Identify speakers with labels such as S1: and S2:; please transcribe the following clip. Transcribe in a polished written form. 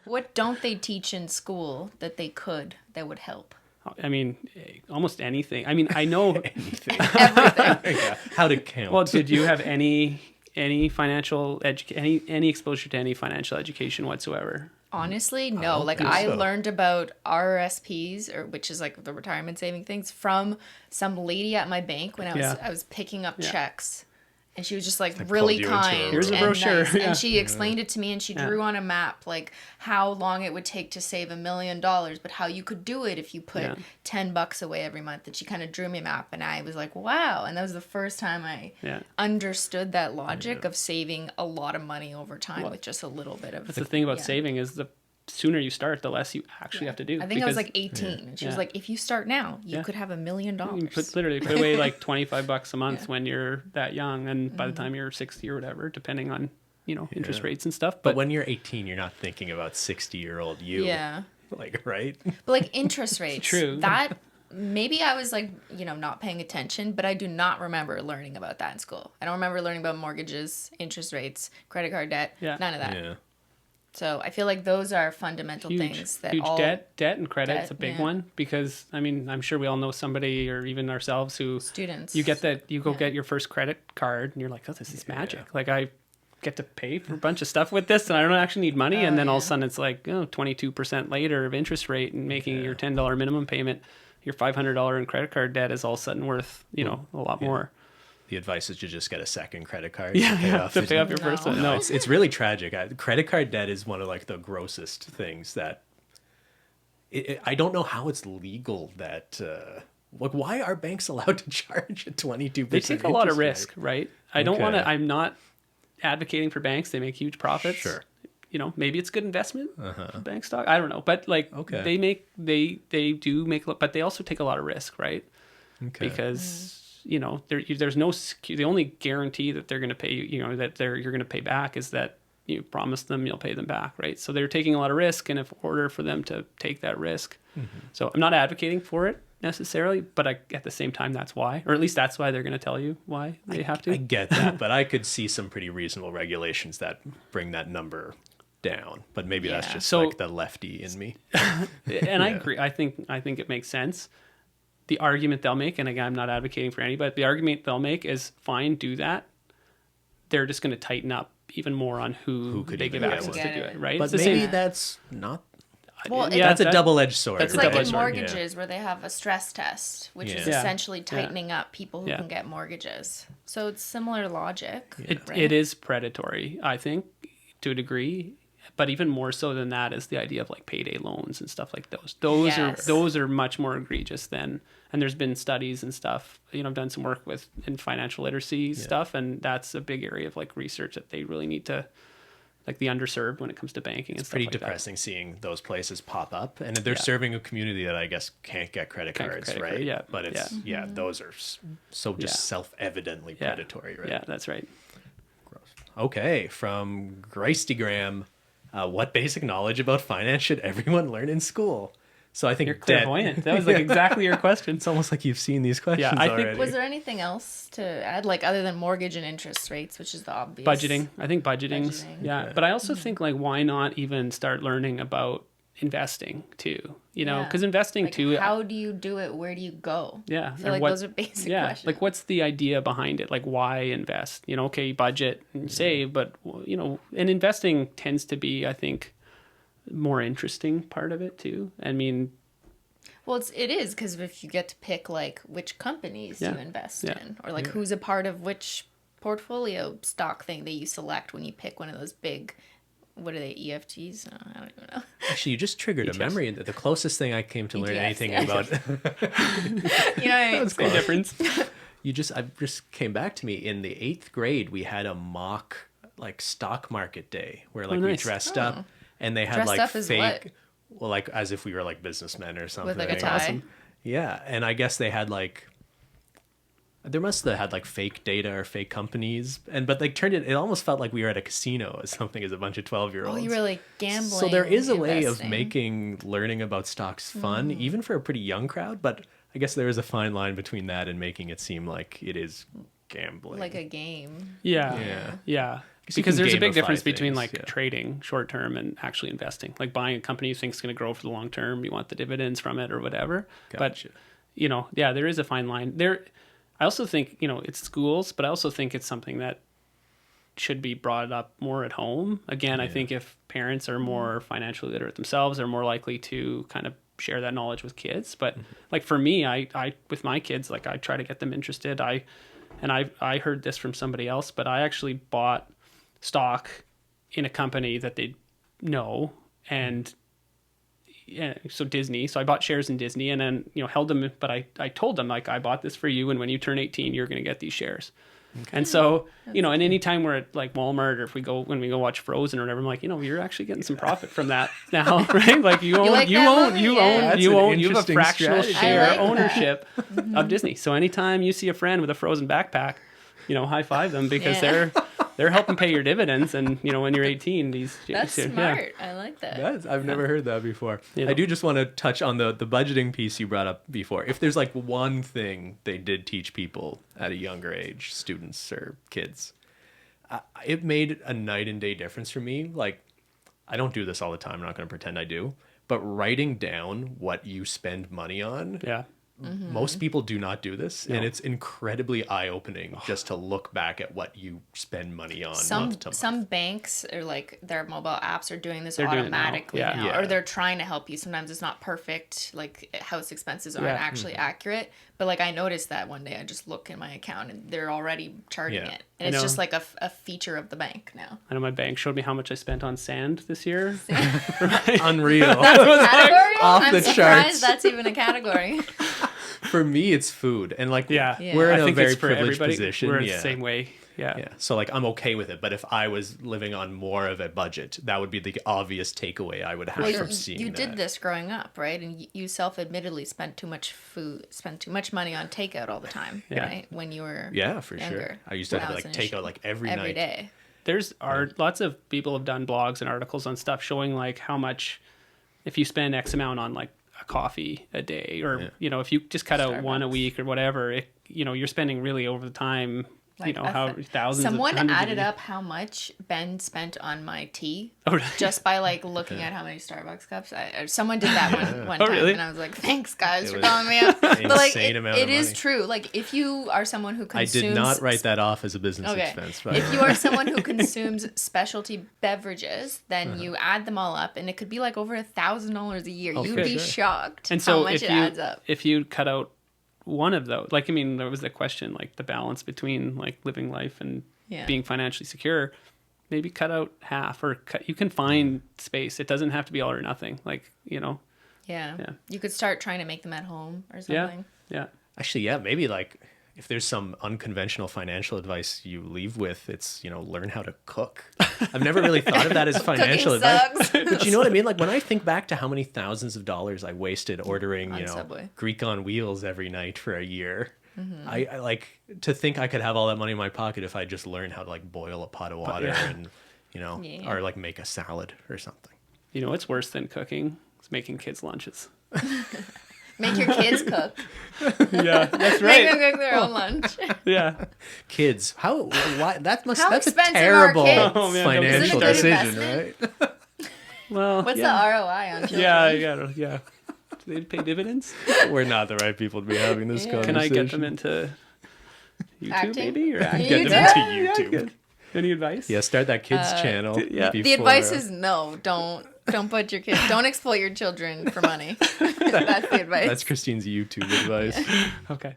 S1: What don't they teach in school that would help?
S2: I mean, almost anything. I mean, I know
S3: Anything.
S1: Everything.
S3: Yeah. How to count.
S2: Well, did you have any financial any exposure to any financial education whatsoever?
S1: Honestly, no.
S3: don't
S1: Like
S3: think
S1: I
S3: so.
S1: learned about RRSPs, which is like the retirement saving things, from some lady at my bank when I was picking up checks. And she was just like really
S3: pulled you into a
S1: kind.
S3: room.
S2: Here's a
S1: and
S2: brochure.
S1: nice.
S2: Yeah.
S1: And she explained it to me, and she drew on a map like how long it would take to save $1 million, but how you could do it if you put $10 away every month. And she kind of drew me a map, and I was like, wow. And that was the first time I understood that logic of saving a lot of money over time with just a little bit of.
S2: That's the thing about saving is the sooner you start, the less you actually have to do.
S1: I think I was like 18, and she was like, if you start now, you could have $1 million.
S2: You put away like $25 a month when you're that young, and by the time you're 60 or whatever, depending on interest rates and stuff.
S3: But when you're 18, you're not thinking about 60-year-old you.
S1: Yeah.
S3: Like, right?
S1: But like interest rates.
S2: True.
S1: That maybe I was like, not paying attention, but I do not remember learning about that in school. I don't remember learning about mortgages, interest rates, credit card debt, none of that.
S3: Yeah.
S1: So I feel like those are fundamental things that
S2: huge
S1: all
S2: debt and credit's a
S1: debt,
S2: big one, because I mean, I'm sure we all know somebody or even ourselves who
S1: students.
S2: you go get your first credit card and you're like, oh, this is magic. Like I get to pay for a bunch of stuff with this and I don't actually need money. And then all of a sudden it's like 22% later of interest rate, and making your $10 minimum payment, your $500 in credit card debt is all of a sudden worth, a lot more.
S3: The advice is to just get a second credit card.
S2: To pay off your first one. No,
S3: it's really tragic. Credit card debt is one of like the grossest things that I don't know how it's legal that why are banks allowed to charge a 22%?
S2: They take a lot of risk,
S3: rate?
S2: right? I don't want to. I'm not advocating for banks. They make huge profits.
S3: Sure.
S2: Maybe it's good investment, bank stock. I don't know, but like they do make, but they also take a lot of risk, right?
S3: Okay.
S2: Because there's no, the only guarantee that they're going to pay you, that you're going to pay back is that you promise them you'll pay them back, right? So they're taking a lot of risk, and in order for them to take that risk, so I'm not advocating for it necessarily, but at the same time, that's why, or at least that's why they're going to tell you why they have to.
S3: I get that, but I could see some pretty reasonable regulations that bring that number down, but maybe that's just like the lefty in me.
S2: And I agree. I think it makes sense. The argument they'll make, and again, I'm not advocating for anybody, but the argument they'll make is fine, do that. They're just going to tighten up even more on who could they give access to do it, right?
S3: But maybe that's not.
S1: Well,
S3: that's a double-edged sword.
S1: It's like in mortgages where they have a stress test, which is essentially tightening up people who can get mortgages. So it's similar logic. Right?
S2: It is predatory, I think, to a degree. But even more so than that is the idea of like payday loans and stuff like those. Those are much more egregious than. And there's been studies and stuff. I've done some work in financial literacy stuff, and that's a big area of like research that they really need to, like the underserved when it comes to banking and stuff like that.
S3: It's pretty depressing seeing those places pop up, and they're serving a community that I guess can't get credit cards, right?
S2: Yeah,
S3: but it's those are so just self-evidently predatory, right?
S2: Yeah, that's right.
S3: Gross. Okay, from Graceygram. What basic knowledge about finance should everyone learn in school? So I think
S2: you're clairvoyant. That was like exactly your question.
S3: It's almost like you've seen these questions already.
S1: Was there anything else to add, like other than mortgage and interest rates, which is the obvious?
S2: Budgeting. I think budgeting's but I also think like why not even start learning about investing too? Because investing
S1: like,
S2: too.
S1: How do you do it? Where do you go?
S2: Yeah,
S1: I feel like those are basic questions.
S2: Like what's the idea behind it? Like why invest? Okay, budget and save, but and investing tends to be, I think, more interesting part of it too. I mean,
S1: well, it is because if you get to pick like which companies you invest in, or like who's a part of which portfolio stock thing that you select when you pick one of those big. What are they, EFTs? I don't even know.
S3: Actually, you just triggered a memory. The closest thing I came to learn anything about...
S2: That's the difference.
S3: I just came back to me. In the 8th grade, we had a mock like stock market day where like we dressed up and they had
S1: dressed
S3: like
S1: up as
S3: fake...
S1: What?
S3: Well, like as if we were like businessmen or something.
S1: With like a tie?
S2: Awesome.
S3: Yeah, and I guess they had like... There must have had like fake data or fake companies, but like it almost felt like we were at a casino or something as a bunch of 12-year-olds.
S1: Oh, you were like gambling.
S3: So there is a way of making learning about stocks fun, even for a pretty young crowd. But I guess there is a fine line between that and making it seem like it is gambling,
S1: like a game.
S2: Yeah. Because there's a big difference between
S3: things,
S2: like trading short term and actually investing. Like buying a company you think is going to grow for the long term, you want the dividends from it or whatever.
S3: Gotcha.
S2: But there is a fine line there. I also think it's schools, but I also think it's something that should be brought up more at home. Again, I think if parents are more financially literate themselves, they're more likely to kind of share that knowledge with kids. But like for me, I with my kids, like I try to get them interested. I heard this from somebody else, but I actually bought stock in a company that they know, and so Disney. So I bought shares in Disney, and then held them. But I told them, like, I bought this for you, and when you turn 18, you're going to get these shares. Okay. And so and any time we're at like Walmart, or when we go watch Frozen or whatever, I'm like, you're actually getting some profit from that now, right? Like you have a fractional share ownership of Disney. So anytime you see a friend with a Frozen backpack, high five them, because they're helping pay your dividends. And when you're 18,
S1: that's smart. I like that.
S3: I've never heard that before. I do just want to touch on the budgeting piece you brought up before. If there's like one thing they did teach people at a younger age, students or kids, it made a night and day difference for me. Like, I don't do this all the time, I'm not going to pretend I do, but writing down what you spend money on.
S2: Yeah.
S3: Most people do not do this, and it's incredibly eye-opening just to look back at what you spend money on month to month.
S1: Some banks, or like their mobile apps, are doing this automatically now. Or they're trying to help you. Sometimes it's not perfect, like house expenses aren't actually accurate, but like I noticed that one day I just look in my account and they're already charging it, and it's just like a feature of the bank now.
S2: I know my bank showed me how much I spent on sand this year.
S3: Unreal.
S1: That's a category?
S3: I'm
S1: surprised
S3: charts.
S1: That's even a category.
S3: For me, it's food, and like we're in a very privileged position.
S2: We're the same way. Yeah.
S3: So like I'm okay with it, but if I was living on more of a budget, that would be the obvious takeaway I would have from seeing that.
S1: You did this growing up, right? And you self-admittedly spent too much money on takeout all the time, right? When you were
S3: for
S1: younger.
S3: Sure. I used to have like takeout like every night.
S1: Every day.
S2: There's lots of people have done blogs and articles on stuff showing like how much, if you spend X amount on like a coffee a day, or if you just cut out one a week or whatever, you're spending really over the time. Like how thousands.
S1: Someone added up how much Ben spent on my tea just by like looking at how many Starbucks cups. Someone did that one time, and I was like, "Thanks, guys, for calling me out." But like, it is true. Like, if you are someone who consumes,
S3: I did not write that off as a business expense. But
S1: if you are someone who consumes specialty beverages, then you add them all up, and it could be like over $1,000 a year. You'd be shocked how much it adds up.
S2: If you cut out one of those, like, I mean, there was the question, like the balance between like living life and being financially secure. Maybe cut out half, or you can find space. It doesn't have to be all or nothing. Like,
S1: Yeah. You could start trying to make them at home or something.
S2: Yeah.
S3: Actually, maybe like if there's some unconventional financial advice you leave with, it's, learn how to cook. I've never really thought of that as financial advice. But you know what I mean? Like when I think back to how many thousands of dollars I wasted ordering, Greek on wheels every night for a year. Mm-hmm. I like to think I could have all that money in my pocket if I just learned how to like boil a pot of water and, or like make a salad or something.
S2: What's worse than cooking? It's making kids lunches.
S1: Make your kids cook.
S2: Yeah, that's right.
S1: Make them cook their own lunch.
S2: Yeah.
S3: Kids. Why? That's a
S1: terrible
S3: financial decision, right?
S2: Well,
S1: what's the ROI on children?
S2: Yeah. Do they pay dividends?
S3: We're not the right people to be having this conversation.
S2: Can I get them into YouTube,
S1: acting?
S2: Maybe? Or
S3: get them into YouTube.
S2: Any advice?
S3: Yeah, start that kids channel.
S1: The advice is no, don't put your kids, don't exploit your children for money. That's the advice.
S3: That's Christine's YouTube advice.
S2: Okay.